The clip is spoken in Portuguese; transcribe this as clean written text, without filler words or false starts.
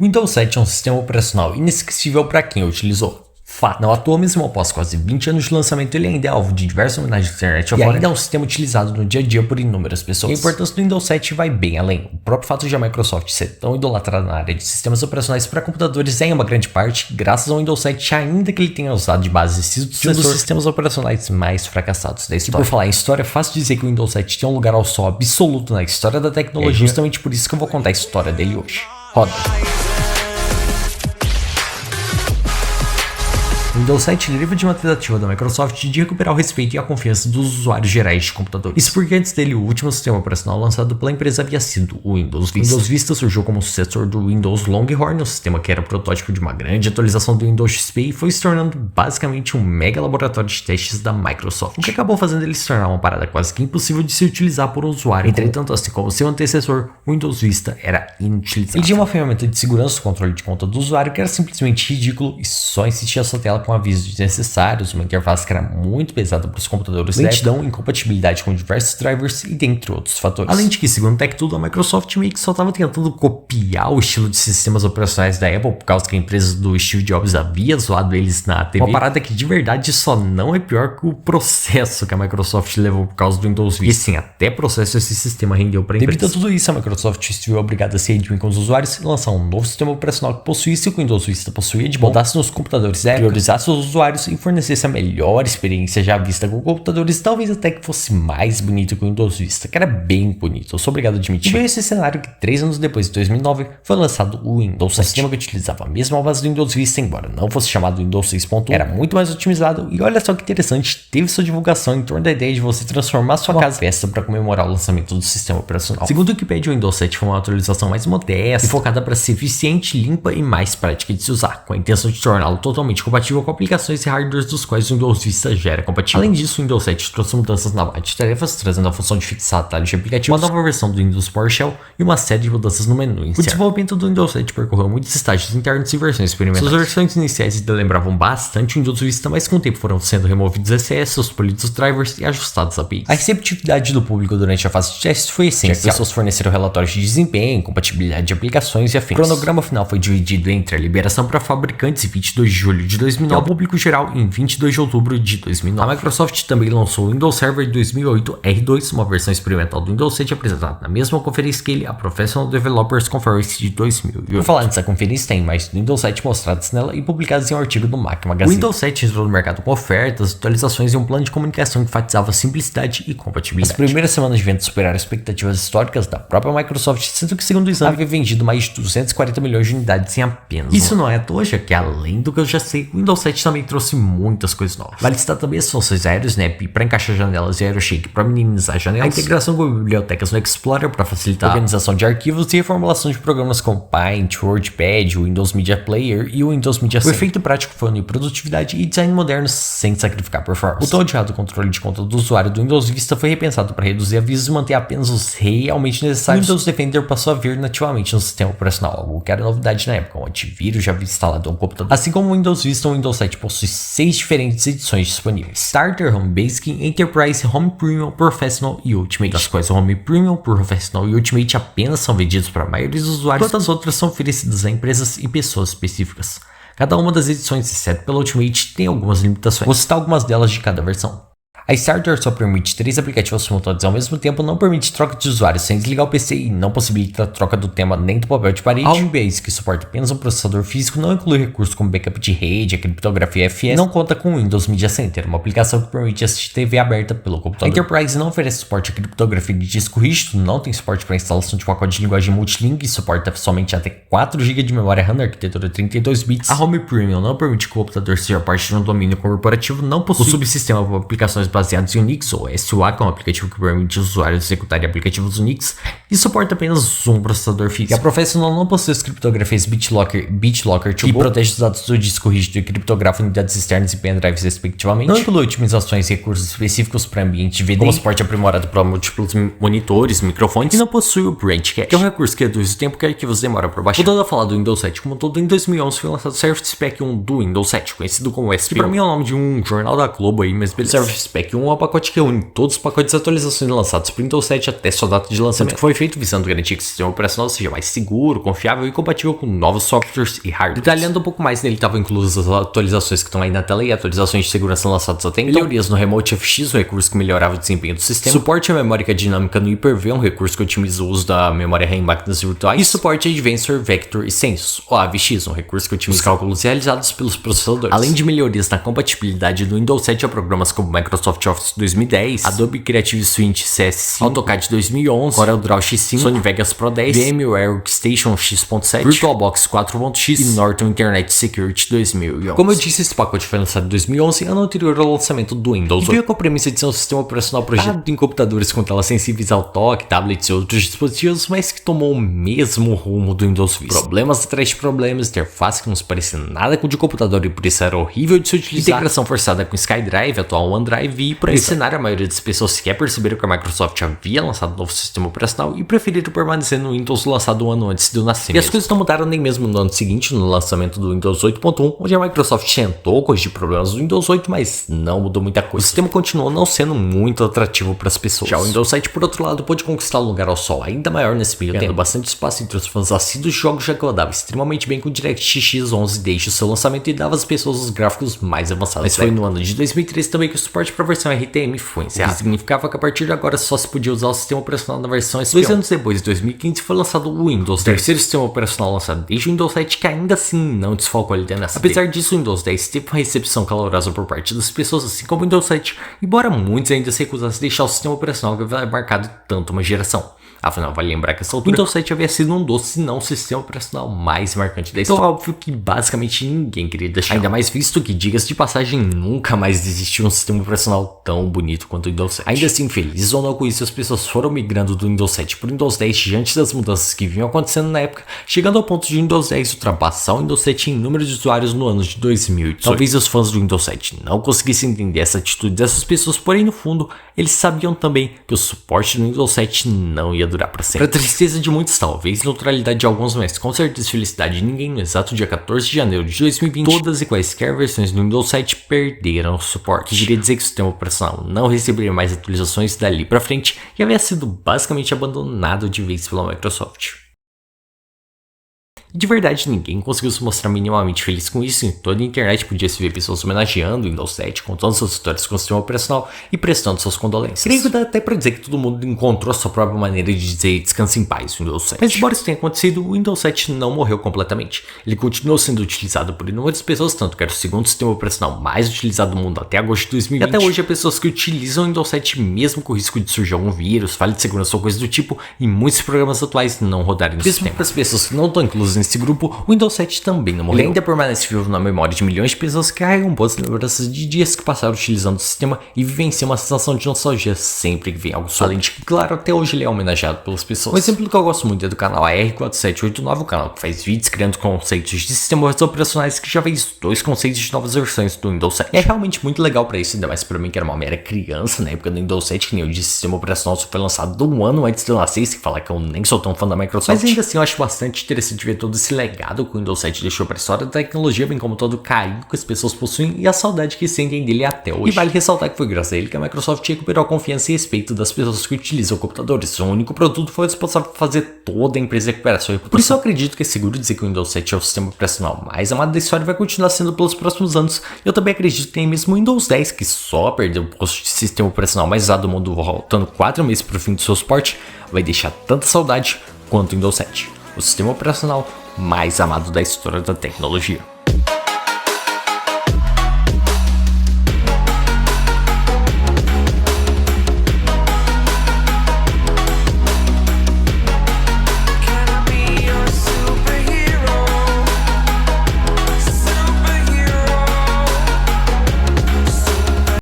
O Windows 7 é um sistema operacional inesquecível para quem o utilizou. Fato, não à toa, mesmo após quase 20 anos de lançamento, ele ainda é alvo de diversas homenagens na internet afora e ainda é um sistema utilizado no dia a dia por inúmeras pessoas. E a importância do Windows 7 vai bem além. O próprio fato de a Microsoft ser tão idolatrada na área de sistemas operacionais para computadores é em uma grande parte graças ao Windows 7, ainda que ele tenha usado de base esse sucessor dos sistemas operacionais mais fracassados da história. E por falar em história, é fácil dizer que o Windows 7 tem um lugar ao sol absoluto na história da tecnologia, justamente por isso que eu vou contar a história dele hoje. Roda! O Windows 7 deriva de uma tentativa da Microsoft de recuperar o respeito e a confiança dos usuários gerais de computadores. Isso porque antes dele, o último sistema operacional lançado pela empresa havia sido o Windows Vista. O Windows Vista surgiu como sucessor do Windows Longhorn, um sistema que era protótipo de uma grande atualização do Windows XP e foi se tornando basicamente um mega laboratório de testes da Microsoft, o que acabou fazendo ele se tornar uma parada quase que impossível de se utilizar por um usuário. Entretanto, assim como seu antecessor, o Windows Vista era inutilizável. Ele tinha uma ferramenta de segurança e controle de conta do usuário que era simplesmente ridículo e só insistia a sua tela com avisos desnecessários, uma interface que era muito pesada para os computadores, lentidão, incompatibilidade com diversos drivers e dentre outros fatores. Além de que, segundo o TechTudo, a Microsoft meio que só estava tentando copiar o estilo de sistemas operacionais da Apple por causa que a empresa do Steve Jobs havia zoado eles na TV. Uma parada que de verdade só não é pior que o processo que a Microsoft levou por causa do Windows Vista. E sim, até processo esse sistema rendeu para a empresa. Devido a tudo isso, a Microsoft se viu obrigada a se redimir com os usuários e lançar um novo sistema operacional que possuísse o que o Windows Vista possuía de bom, botasse nos computadores da época, priorizasse os usuários e fornecesse a melhor experiência já vista com computadores, talvez até que fosse mais bonito que o Windows Vista, que era bem bonito, eu sou obrigado a admitir. E veio esse cenário que 3 anos depois, em 2009, foi lançado o Windows 7, um sistema que utilizava a mesma base do Windows Vista, embora não fosse chamado Windows 6.1, era muito mais otimizado e olha só que interessante, teve sua divulgação em torno da ideia de você transformar sua casa em festa para comemorar o lançamento do sistema operacional. Segundo o Wikipedia, o Windows 7 foi uma atualização mais modesta e focada para ser eficiente, limpa e mais prática de se usar, com a intenção de torná-lo totalmente compatível com aplicações e hardwares dos quais o Windows Vista já era compatível. Além disso, o Windows 7 trouxe mudanças na barra de tarefas, trazendo a função de fixar atalhos de aplicativos, uma nova versão do Windows PowerShell e uma série de mudanças no menu inicial. O desenvolvimento do Windows 7 percorreu muitos estágios internos e versões experimentais. Suas versões iniciais ainda lembravam bastante o Windows Vista, mas com o tempo foram sendo removidos excessos, polidos os drivers e ajustados a APIs. A receptividade do público durante a fase de testes foi essencial. As pessoas forneceram relatórios de desempenho, compatibilidade de aplicações e afins. O cronograma final foi dividido entre a liberação para fabricantes em 22 de julho de 2009 e ao público geral em 22 de outubro de 2009. A Microsoft também lançou o Windows Server 2008 R2, uma versão experimental do Windows 7 apresentada na mesma conferência que ele, a Professional Developers Conference de 2008. Por falar nessa conferência, tem imagens do Windows 7 mostradas nela e publicadas em um artigo do Mac Magazine. O Windows 7 entrou no mercado com ofertas, atualizações e um plano de comunicação que enfatizava simplicidade e compatibilidade. As primeiras semanas de venda superaram expectativas históricas da própria Microsoft, sendo que, segundo o exame, havia vendido mais de 240 milhões de unidades em apenas Isso não é à toa, já que além do que eu já sei, o Windows 7 também trouxe muitas coisas novas. Vale citar também as funções AeroSnap para encaixar janelas e AeroShake para minimizar janelas, a integração com bibliotecas no Explorer para facilitar a organização de arquivos e reformulação de programas como Paint, WordPad, o Windows Media Player e o Windows Media Center. O efeito prático foi unir produtividade e design moderno sem sacrificar performance. O tão odiado controle de conta do usuário do Windows Vista foi repensado para reduzir avisos e manter apenas os realmente necessários. O Windows Defender passou a vir nativamente no sistema operacional, algo que era novidade na época, um antivírus já havia instalado no computador. Assim como o Windows Vista, o Windows 7 possui 6 diferentes edições disponíveis: Starter, Home Basic, Enterprise, Home Premium, Professional e Ultimate, das quais o Home Premium, Professional e Ultimate apenas são vendidos para a maioria dos usuários, enquanto as outras são oferecidas a empresas e pessoas específicas. Cada uma das edições, exceto pela Ultimate, tem algumas limitações. Vou citar algumas delas de cada versão. A Starter só permite 3 aplicativos simultâneos ao mesmo tempo, não permite troca de usuário sem desligar o PC e não possibilita a troca do tema nem do papel de parede. A Home Basic, que suporta apenas um processador físico, não inclui recursos como backup de rede, a criptografia FS, não conta com o Windows Media Center, uma aplicação que permite assistir TV aberta pelo computador. A Enterprise não oferece suporte a criptografia de disco rígido, não tem suporte para instalação de pacote de linguagem multilingue e suporta somente até 4 GB de memória RAM na arquitetura 32 bits. A Home Premium não permite que o computador seja parte de um domínio corporativo, não possui o subsistema para aplicações baseadas em Unix ou SUA, que é um aplicativo que permite os usuários executarem aplicativos Unix e suporta apenas um processador físico. E a Professional não possui as criptografias BitLocker que protege os dados do disco rígido e criptografa unidades externas e pendrives respectivamente. Não inclui otimizações e recursos específicos para ambiente VDI, como suporte aprimorado para múltiplos monitores, microfones, e não possui o Branch Cache, que é um recurso que reduz o tempo que arquivos demoram para baixar. Voltando a falar do Windows 7 como todo, em 2011 foi lançado o Service Pack 1 do Windows 7, conhecido como SP1, que para mim é o nome de um jornal da Globo aí, mas beleza. Service Pack Pack 1 é o pacote que reúne todos os pacotes de atualizações lançados para o Windows 7 até sua data de lançamento, que foi feito visando garantir que o sistema operacional seja mais seguro, confiável e compatível com novos softwares e hardware. Detalhando um pouco mais, nele estavam inclusas as atualizações que estão aí na tela e atualizações de segurança lançadas até então, melhorias no Remote FX, um recurso que melhorava o desempenho do sistema, suporte à memória dinâmica no Hyper-V, um recurso que otimiza o uso da memória RAM em máquinas virtuais, e suporte a Advanced Vector e Census, ou AVX, um recurso que otimiza os cálculos realizados pelos processadores, além de melhorias na compatibilidade do Windows 7 a programas como Microsoft Office 2010, Adobe Creative Suite CS5, AutoCAD 2011, CorelDRAW X5, Sony Vegas Pro 10, VMware Workstation X.7, VirtualBox 4.x e Norton Internet Security 2011. Como eu disse, esse pacote foi lançado em 2011, ano anterior ao lançamento do Windows 8. E veio com a premissa de ser um sistema operacional projetado em computadores com telas sensíveis ao toque, tablets e outros dispositivos, mas que tomou o mesmo rumo do Windows Vista. Problemas atrás de problemas, interface que não se parecia nada com o de computador e por isso era horrível de se utilizar, integração forçada com SkyDrive, atual OneDrive e por aí. Nesse cenário, a maioria das pessoas sequer perceberam que a Microsoft havia lançado um novo sistema operacional e preferiram permanecer no Windows lançado um ano antes de eu nascer. E as coisas não mudaram nem mesmo no ano seguinte, no lançamento do Windows 8.1, onde a Microsoft tentou corrigir problemas do Windows 8, mas não mudou muita coisa. O sistema continuou não sendo muito atrativo para as pessoas. Já o Windows 7, por outro lado, pôde conquistar um lugar ao sol ainda maior nesse meio tempo, tendo bastante espaço entre os fãs assíduos de jogos, já que rodava extremamente bem com o DirectX 11 desde o seu lançamento e dava às pessoas os gráficos mais avançados. Mas foi no ano de 2013 também que o suporte para a versão RTM foi encerrado, o que significava que a partir de agora só se podia usar o sistema operacional na versão SP. 2 anos depois, em 2015, foi lançado o Windows 10, terceiro sistema operacional lançado desde o Windows 7, que ainda assim não desfalcou a liderança. Apesar disso, o Windows 10 teve uma recepção calorosa por parte das pessoas, assim como o Windows 7, embora muitos ainda se recusassem a deixar o sistema operacional que havia marcado tanto uma geração. Afinal, vale lembrar que essa altura, o Windows 7 havia sido um dos, se não o sistema operacional mais marcante da história. Então, óbvio que basicamente ninguém queria deixar. Ainda mais visto que, diga-se de passagem, nunca mais existiu um sistema operacional tão bonito quanto o Windows 7. Ainda assim, felizes ou não com isso, as pessoas foram migrando do Windows 7 para o Windows 10 diante das mudanças que vinham acontecendo na época, chegando ao ponto de Windows 10 ultrapassar o Windows 7 em número de usuários no ano de 2018. Talvez os fãs do Windows 7 não conseguissem entender essa atitude dessas pessoas, porém no fundo, eles sabiam também que o suporte do Windows 7 não ia durar para sempre. Para tristeza de muitos, talvez neutralidade de alguns, mas com certeza felicidade de ninguém, no exato dia 14 de janeiro de 2020, todas e quaisquer versões do Windows 7 perderam o suporte. Queria dizer que o sistema operacional não receberia mais atualizações dali para frente e havia sido basicamente abandonado de vez pela Microsoft. E de verdade, ninguém conseguiu se mostrar minimamente feliz com isso. Em toda a internet podia se ver pessoas homenageando o Windows 7, contando suas histórias com o sistema operacional e prestando suas condolências. Creio que dá até pra dizer que todo mundo encontrou a sua própria maneira de dizer descanse em paz, Windows 7. Mas embora isso tenha acontecido, o Windows 7 não morreu completamente. Ele continuou sendo utilizado por inúmeras pessoas, tanto que era o segundo sistema operacional mais utilizado do mundo até agosto de 2020. E até hoje há pessoas que utilizam o Windows 7 mesmo com o risco de surgir algum vírus, falha de segurança ou coisa do tipo, e muitos programas atuais não rodarem no sistema. Para as pessoas que não estão inclusas nesse grupo, o Windows 7 também não morreu. Ele ainda permanece vivo na memória de milhões de pessoas que carregam boas lembranças de dias que passaram utilizando o sistema e vivenciam uma sensação de nostalgia sempre que vem algo sobre. Além de que, claro, até hoje ele é homenageado pelas pessoas. Um exemplo que eu gosto muito é do canal AR4789, o canal que faz vídeos criando conceitos de sistemas operacionais que já fez 2 conceitos de novas versões do Windows 7. É realmente muito legal pra isso, ainda mais pra mim que era uma mera criança na época do Windows 7, que nem eu disse, o sistema operacional só foi lançado um ano antes de eu nascer, sem falar que eu nem sou tão fã da Microsoft. Mas ainda assim eu acho bastante interessante ver todo esse legado que o Windows 7 deixou para a história da tecnologia, bem como todo o carinho que as pessoas possuem e a saudade que sentem dele até hoje. E vale ressaltar que foi graças a ele que a Microsoft recuperou a confiança e respeito das pessoas que utilizam computadores. O único produto foi responsável por fazer toda a empresa recuperar sua reputação. Por isso eu acredito que é seguro dizer que o Windows 7 é o sistema operacional mais amado da história e vai continuar sendo pelos próximos anos. Eu também acredito que tem mesmo o Windows 10, que só perdeu o posto de sistema operacional mais usado do mundo, voltando 4 meses para o fim do seu suporte, vai deixar tanta saudade quanto o Windows 7, o sistema operacional mais amado da história da tecnologia.